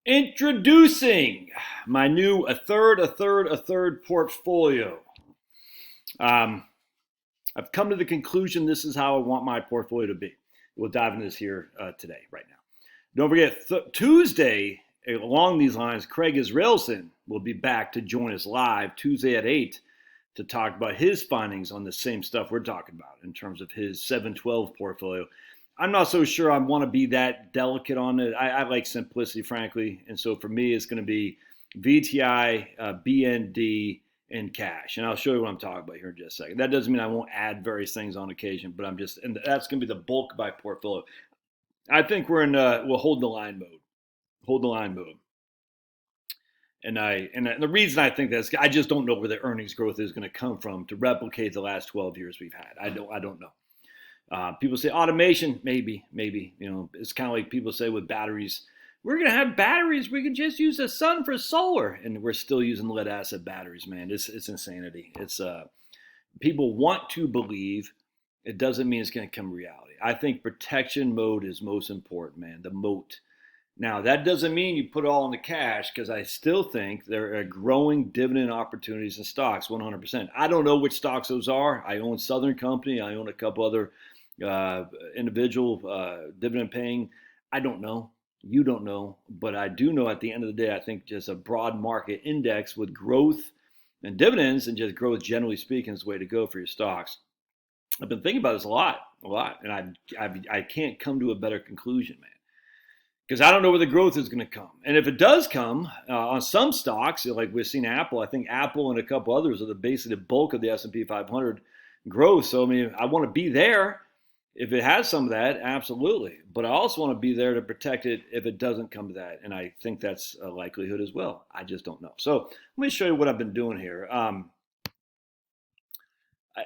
Introducing my new a third portfolio. I've come to the conclusion this is how I want my portfolio to be. We'll dive into this here today, right now. Don't forget, Tuesday, along these lines, Craig Israelson will be back to join us live Tuesday at 8 to talk about his findings on the same stuff we're talking about in terms of his 712 portfolio. I'm not so sure I want to be that delicate on it. I like simplicity, frankly. And so for me, it's going to be VTI, BND, and cash. And I'll show you what I'm talking about here in just a second. That doesn't mean I won't add various things on occasion, but and that's going to be the bulk of my portfolio. I think we'll hold the line mode. Hold the line mode. And the reason I think that's, I just don't know where the earnings growth is going to come from to replicate the last 12 years we've had. I don't know. People say automation, maybe. It's kind of like people say with batteries, we're going to have batteries. We can just use the sun for solar. And we're still using lead acid batteries, man. It's insanity. People want to believe. It doesn't mean it's going to come reality. I think protection mode is most important, man. The moat. Now, that doesn't mean you put it all in the cash, because I still think there are growing dividend opportunities in stocks, 100%. I don't know which stocks those are. I own Southern Company. I own a couple other individual dividend paying. I don't know. You don't know. But I do know at the end of the day, I think just a broad market index with growth and dividends, and just growth generally speaking, is the way to go for your stocks. I've been thinking about this a lot. And I can't come to a better conclusion, man. Because I don't know where the growth is going to come. And if it does come on some stocks, like we've seen Apple, I think Apple and a couple others are basically the bulk of the S&P 500 growth. So, I mean, I want to be there. If it has some of that, absolutely. But I also want to be there to protect it if it doesn't come to that. And I think that's a likelihood as well. I just don't know. So let me show you what I've been doing here.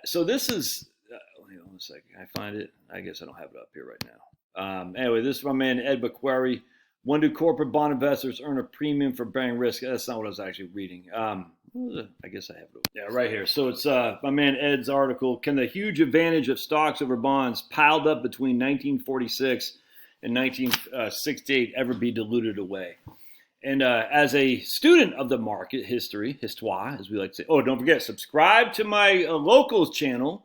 So this is, hold on a second. Can I find it? I guess I don't have it up here right now. Anyway, this is my man Ed McQuarrie. When do corporate bond investors earn a premium for bearing risk? That's not what I was actually reading. I guess I have it. Yeah, right here. So it's my man Ed's article. Can the huge advantage of stocks over bonds piled up between 1946 and 1968 ever be diluted away? And as a student of the market history, histoire, as we like to say. Oh, don't forget, subscribe to my locals channel.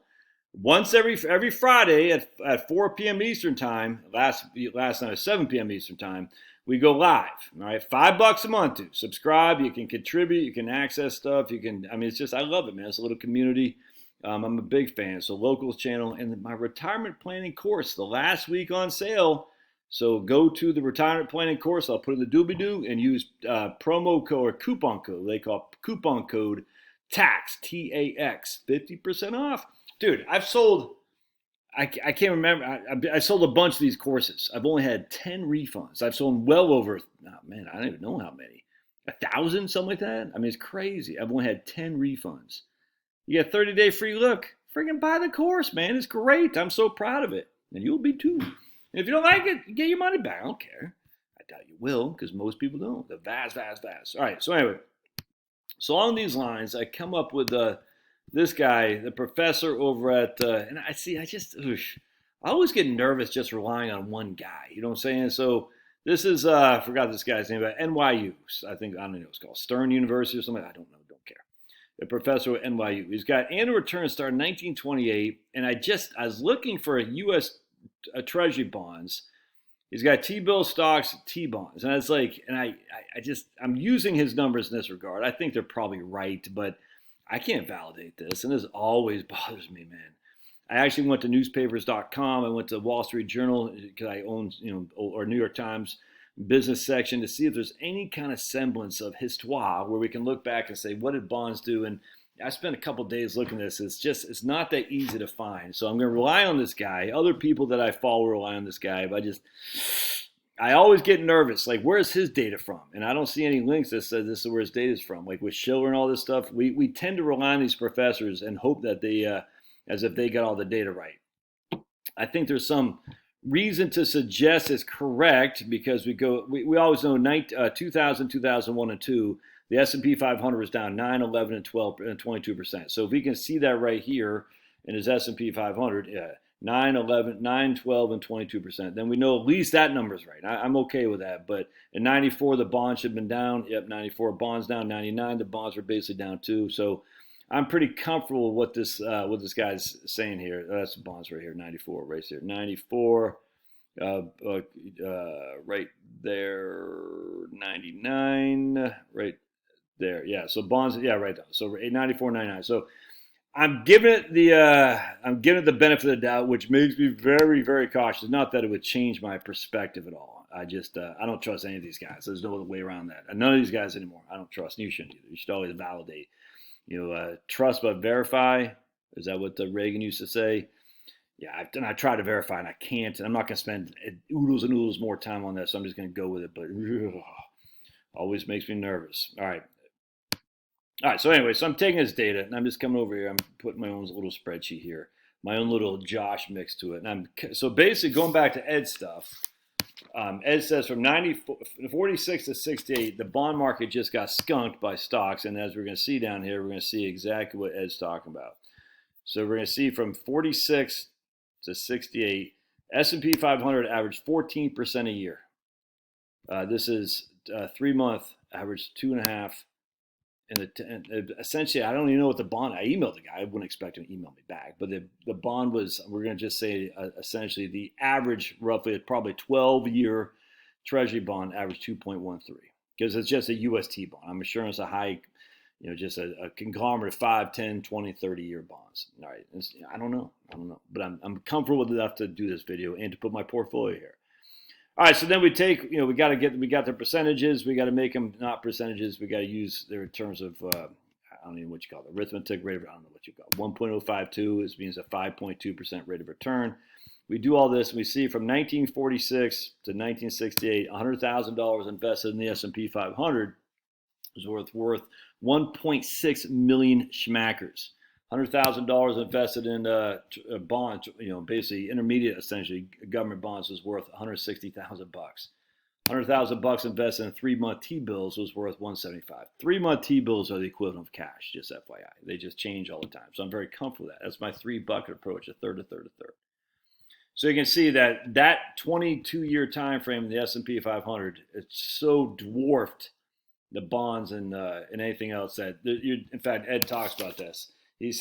Once every Friday at 4 p.m. Eastern time, last night at 7 p.m. Eastern time, we go live. All right, $5 a month to subscribe. You can contribute. You can access stuff. It's just, I love it, man. It's a little community. I'm a big fan. So locals channel and my retirement planning course, the last week on sale. So go to the retirement planning course. I'll put in the doobly-doo and use promo code or coupon code. They call it coupon code TAX, T-A-X, 50% off. Dude, I've sold, I can't remember, I sold a bunch of these courses. I've only had 10 refunds. I've sold well over, I don't even know how many. 1,000, something like that? I mean, it's crazy. I've only had 10 refunds. You get a 30-day free look. Friggin' buy the course, man. It's great. I'm so proud of it. And you'll be too. And if you don't like it, you get your money back. I don't care. I doubt you will, because most people don't. The vast. All right, so anyway. So along these lines, I come up with this guy, the professor over at, and I always get nervous just relying on one guy. You know what I'm saying? So this is, I forgot this guy's name, but NYU. I don't know what it's called. Stern University or something. I don't know. Don't care. A professor at NYU. He's got annual returns starting in 1928. And I was looking for a U.S. Treasury bonds. He's got T-bill stocks, T-bonds. And it's like, and I'm using his numbers in this regard. I think they're probably right, but I can't validate this, and this always bothers me, man. I actually went to newspapers.com. I went to Wall Street Journal because I own, or New York Times business section to see if there's any kind of semblance of histoire where we can look back and say, what did bonds do? And I spent a couple of days looking at this. It's not that easy to find. So I'm going to rely on this guy. Other people that I follow rely on this guy, but I always get nervous. Like, where's his data from? And I don't see any links that says this is where his data is from. Like with Schiller and all this stuff, we tend to rely on these professors and hope that they, as if they got all the data right. I think there's some reason to suggest it's correct because we always know 2000, 2001, and 2, the S&P 500 was down 9, 11, and 12, and 22%. So if we can see that right here in his S&P 500, 9, 11, 9, 12, and 22%. Then we know at least that number's right. I'm okay with that. But in 94, the bonds should have been down. Yep, 94, bonds down. 99, the bonds were basically down too. So I'm pretty comfortable with what this guy's saying here. That's the bonds right here, 94, right here. 94, right there, 99, right there. Yeah, so bonds, yeah, right down. So 94, 99. So I'm giving it the benefit of the doubt, which makes me very, very cautious. Not that it would change my perspective at all. I just I don't trust any of these guys. There's no other way around that. And none of these guys anymore. I don't trust. And you shouldn't either. You should always validate. Trust but verify. Is that what Reagan used to say? Yeah, I try to verify and I can't. And I'm not going to spend oodles and oodles more time on this. So I'm just going to go with it. But always makes me nervous. All right. So anyway, so I'm taking this data and I'm just coming over here. I'm putting my own little spreadsheet here, my own little Josh mix to it. And so basically going back to Ed's stuff. Ed says from 46 to 68, the bond market just got skunked by stocks. And as we're going to see down here, we're going to see exactly what Ed's talking about. So we're going to see from 46 to 68, S&P 500 averaged 14% a year. This is 3-month average 2.5. And essentially, I don't even know what the bond. I emailed the guy. I wouldn't expect him to email me back. But the bond was, we're going to just say, essentially the average, roughly, probably 12-year Treasury bond average 2.13, because it's just a UST bond. I'm sure it's a high, just a conglomerate of 5, 10, 20, 30-year bonds. All right, I don't know, but I'm comfortable enough to do this video and to put my portfolio here. All right, so then we take, we got the percentages. We got to make them not percentages. We got to use their terms of, I don't know what you call it, arithmetic rate of, I don't know what you call it. 1.052 means a 5.2% rate of return. We do all this, and we see from 1946 to 1968, $100,000 invested in the S&P 500 was worth 1.6 million schmackers. $100,000 invested in a bond, basically intermediate, essentially government bonds, was worth $160,000. $100,000 invested in 3-month T-bills was worth $175. 3-month T-bills are the equivalent of cash, just FYI. They just change all the time, so I'm very comfortable with that. That's my 3-bucket approach: a third, a third, a third. So you can see that 22-year time frame in the S&P 500, it's so dwarfed the bonds and anything else that in fact Ed talks about this. He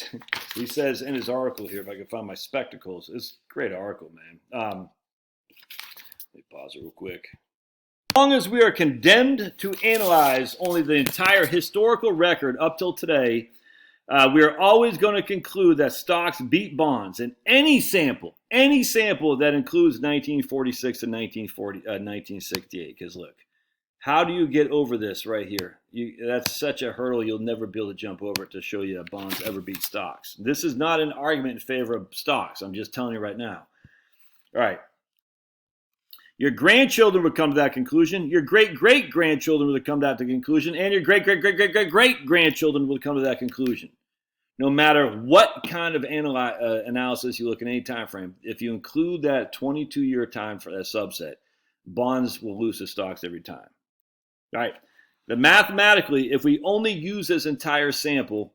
says in his article here, if I can find my spectacles, it's a great article, man. Let me pause it real quick. As long as we are condemned to analyze only the entire historical record up till today, we are always going to conclude that stocks beat bonds in any sample that includes 1946 to 1968. Because look, how do you get over this right here? That's such a hurdle you'll never be able to jump over it to show you that bonds ever beat stocks. This is not an argument in favor of stocks. I'm just telling you right now. All right. Your grandchildren would come to that conclusion. Your great-great-grandchildren would come to that conclusion. And your great-great-great-great-great-grandchildren would come to that conclusion. No matter what kind of analysis you look at any time frame, if you include that 22-year time for that subset, bonds will lose to stocks every time. All right. But mathematically, if we only use this entire sample,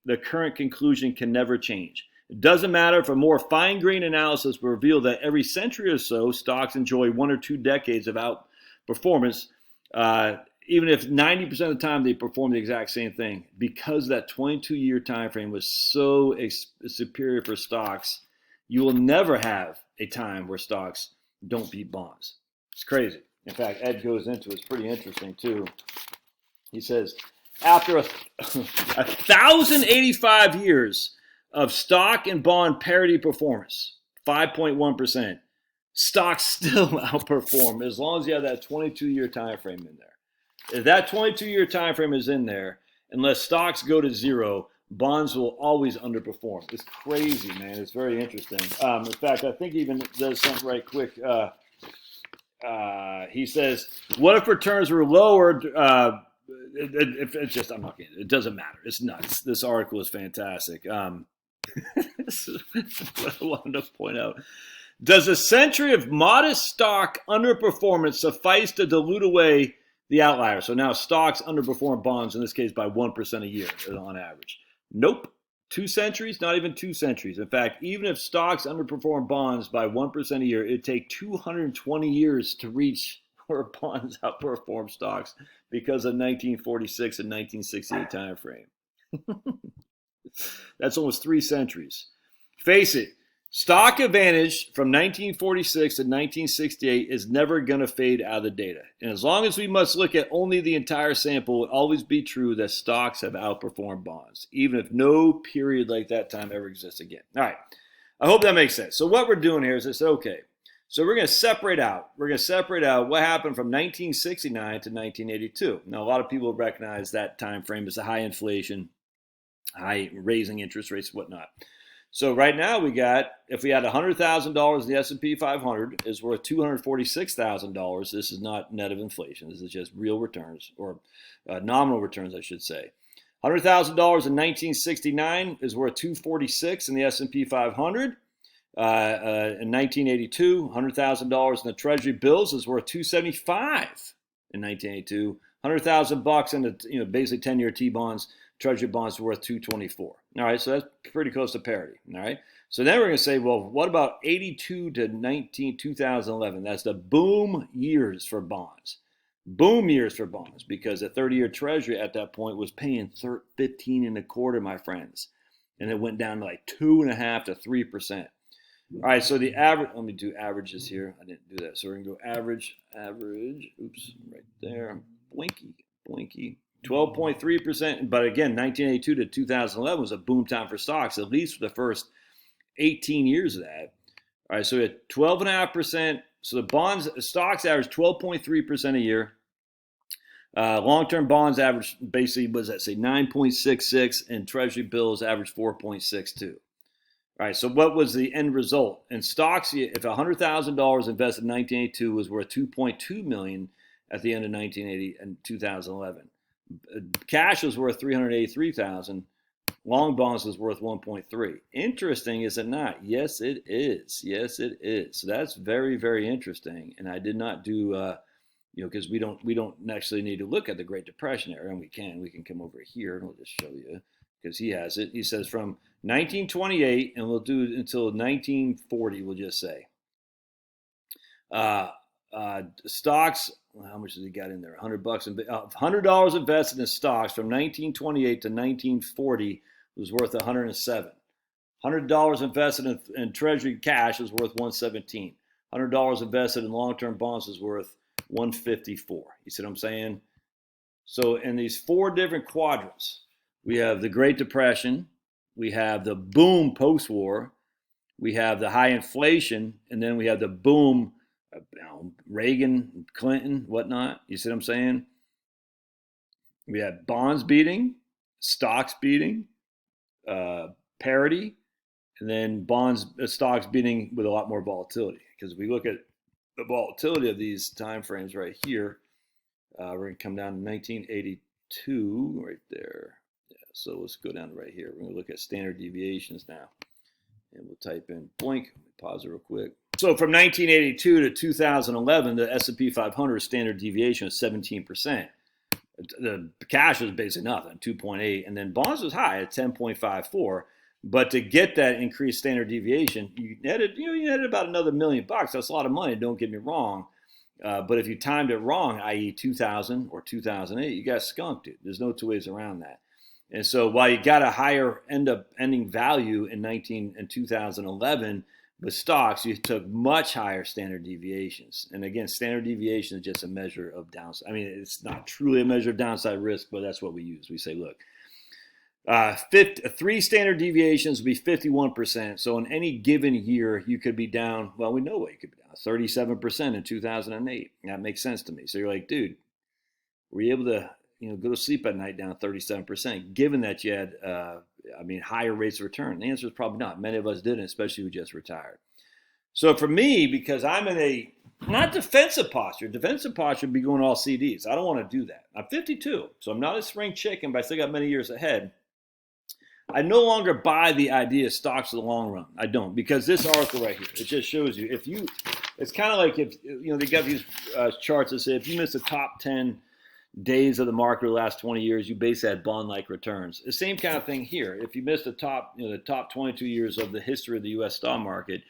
the current conclusion can never change. It doesn't matter if a more fine-grained analysis will reveal that every century or so, stocks enjoy 1 or 2 decades of outperformance, even if 90% of the time they perform the exact same thing. Because that 22-year time frame was so superior for stocks, you will never have a time where stocks don't beat bonds. It's crazy. In fact, Ed goes into it. It's pretty interesting, too. He says, after 1,085 years of stock and bond parity performance, 5.1%, stocks still outperform as long as you have that 22-year time frame in there. If that 22-year time frame is in there, unless stocks go to zero, bonds will always underperform. It's crazy, man. It's very interesting. In fact, I think he even does something right quick. He says, what if returns were lowered? It's just, I'm not kidding. It doesn't matter. It's nuts. This article is fantastic. This is what I wanted to point out. Does a century of modest stock underperformance suffice to dilute away the outlier? So now stocks underperform bonds, in this case by 1% a year on average. Nope. 2 centuries? Not even 2 centuries. In fact, even if stocks underperform bonds by 1% a year, it'd take 220 years to reach where bonds outperform stocks because of 1946 and 1968 time frame. That's almost 3 centuries. Face it, stock advantage from 1946 to 1968 is never going to fade out of the data. And as long as we must look at only the entire sample, it will always be true that stocks have outperformed bonds, even if no period like that time ever exists again. All right, I hope that makes sense. So what we're doing here is this, okay, so we're going to separate out. We're going to separate out what happened from 1969 to 1982. Now, a lot of people recognize that time frame as a high inflation, high raising interest rates, whatnot. So right now we got, if we had $100,000 in the S&P 500, is worth $246,000. This is not net of inflation. This is just real returns, or nominal returns, I should say. $100,000 in 1969 is worth $246 in the S&P 500. In 1982, $100,000 in the Treasury bills is worth $275 in 1982. $100,000 in the basically 10-year T-bonds, Treasury bonds are worth $224. All right, so that's pretty close to parity. All right, so then we're going to say, well, what about 82 to 2011? That's the boom years for bonds. Boom years for bonds, because the 30-year Treasury at that point was paying 15 and a quarter, my friends, and it went down to like 2.5 to 3%. All right, so the average, let me do averages here. I didn't do that. So we're going to go average, oops, right there, blinky. 12.3%, but again, 1982 to 2011 was a boom time for stocks, at least for the first 18 years of that. All right, so we had 12.5%. So the stocks averaged 12.3% a year. Long-term bonds average basically, was that say 9.66, and Treasury bills averaged 4.62. All right, so what was the end result? In stocks, if $100,000 invested in 1982 was worth $2.2 million at the end of 1980 and 2011. Cash was worth $383,000. Long bonds was worth 1.3. Interesting, is it not? Yes, it is. Yes, it is. So that's very, very interesting. And I did not do, because we don't actually need to look at the Great Depression era, and we can come over here and we'll just show you, because he has it. He says from 1928, and we'll do until 1940. We'll just say. Stocks. How much has he got in there? $100 $100 invested in stocks from 1928 to 1940 was worth $107. $100 invested in Treasury cash was worth $117. $100 invested in long-term bonds is worth $154. You see what I'm saying? So in these 4 different quadrants, we have the Great Depression, we have the boom post-war, we have the high inflation, and then we have the boom. Reagan, Clinton, whatnot. You see what I'm saying? We had bonds beating, stocks beating, parity, and then stocks beating with a lot more volatility. Because if we look at the volatility of these time frames right here, we're going to come down to 1982 right there. Yeah, so let's go down to right here. We're going to look at standard deviations now. And we'll type in blink. Let me pause it real quick. So from 1982 to 2011, the S&P 500 standard deviation was 17%. The cash was basically nothing, 2.8, and then bonds was high at 10.54. But to get that increased standard deviation, you netted about another $1 million. That's a lot of money. Don't get me wrong. But if you timed it wrong, i.e., 2000 or 2008, you got skunked, dude. There's no 2 ways around that. And so while you got a higher ending value in 2011. With stocks, you took much higher standard deviations. And again, standard deviation is just a measure of downside. I mean, it's not truly a measure of downside risk, but that's what we use. We say, look, 3 standard deviations would be 51%. So in any given year, you could be down, well, we know what you could be down, 37% in 2008. That makes sense to me. So you're like, dude, were you able to go to sleep at night down 37%, given that you had higher rates of return? The answer is probably not. Many of us didn't, especially who just retired. So for me, because I'm in a not defensive posture would be going all CDs. I don't want to do that. I'm 52, so I'm not a spring chicken, but I still got many years ahead. I no longer buy the idea of stocks for the long run. I don't, because this article right here, it just shows you, it's kind of like if, they got these charts that say if you miss the top 10 days of the market over the last 20 years, you basically had bond-like returns. The same kind of thing here. If you missed the top 22 years of the history of the U.S. stock market,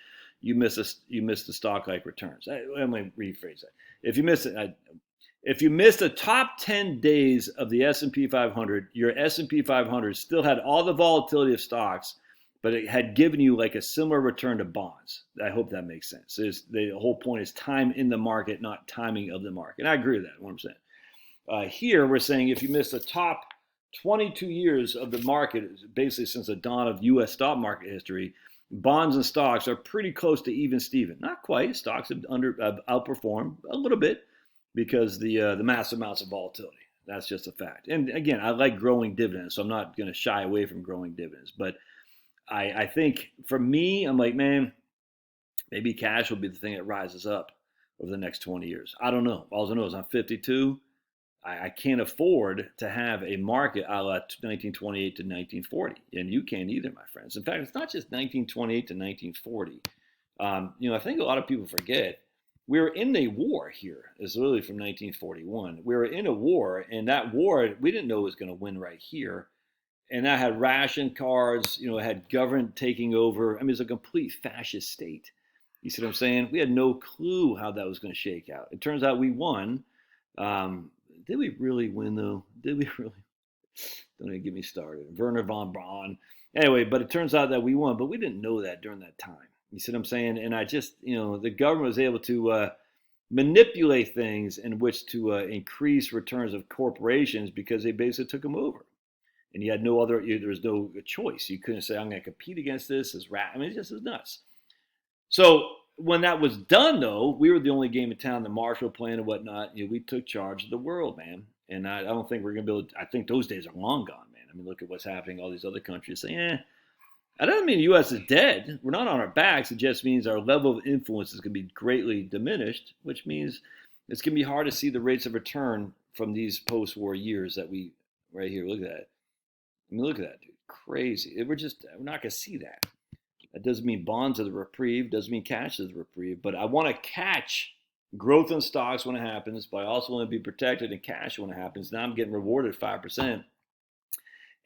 you missed the stock-like returns. Let me rephrase that. If you missed the top 10 days of the S&P 500, your S&P 500 still had all the volatility of stocks, but it had given you like a similar return to bonds. I hope that makes sense. The whole point is time in the market, not timing of the market. And I agree with that, what I'm saying. Here, we're saying if you miss the top 22 years of the market, basically since the dawn of U.S. stock market history, bonds and stocks are pretty close to even Steven. Not quite. Stocks have outperformed a little bit because the massive amounts of volatility. That's just a fact. And again, I like growing dividends, so I'm not going to shy away from growing dividends. But I think for me, I'm like, man, maybe cash will be the thing that rises up over the next 20 years. I don't know. All I know is I'm 52. I can't afford to have a market a la 1928 to 1940, and you can't either, my friends. In fact, it's not just 1928 to 1940. I think a lot of people forget we were in a war here. It's literally from 1941. We were in a war, and that war we didn't know it was going to win right here. And that had ration cards. It had government taking over. I mean, it's a complete fascist state. You see what I'm saying? We had no clue how that was going to shake out. It turns out we won. Did we really win, though? Did we really? Don't even get me started. Werner von Braun. Anyway, but it turns out that we won, but we didn't know that during that time. You see what I'm saying? And I just, the government was able to manipulate things in which to increase returns of corporations because they basically took them over. And you had there was no choice. You couldn't say, I'm going to compete against this. I mean, it just is nuts. So when that was done, though, we were the only game in town, the Marshall Plan and whatnot. We took charge of the world, man. And I don't think we're going to be able to, I think those days are long gone, man. I mean, look at what's happening. All these other countries say, I don't mean the U.S. is dead. We're not on our backs. It just means our level of influence is going to be greatly diminished, which means it's going to be hard to see the rates of return from these post-war years that we, right here, look at that. I mean, look at that, dude. Crazy. We're not going to see that. That doesn't mean bonds are the reprieve, doesn't mean cash is the reprieve, but I want to catch growth in stocks when it happens, but I also want to be protected in cash when it happens. Now I'm getting rewarded 5%.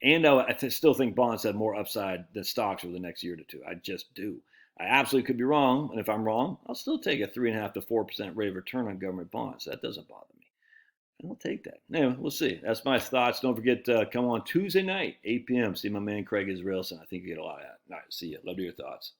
And I still think bonds have more upside than stocks over the next year to two. I just do. I absolutely could be wrong, and if I'm wrong, I'll still take a 3.5 to 4% rate of return on government bonds. That doesn't bother me. I'll take that. Anyway, we'll see. That's my thoughts. Don't forget to come on Tuesday night, 8 p.m. See my man Craig Israelson. I think you get a lot of that. All right, see you. Love to hear your thoughts.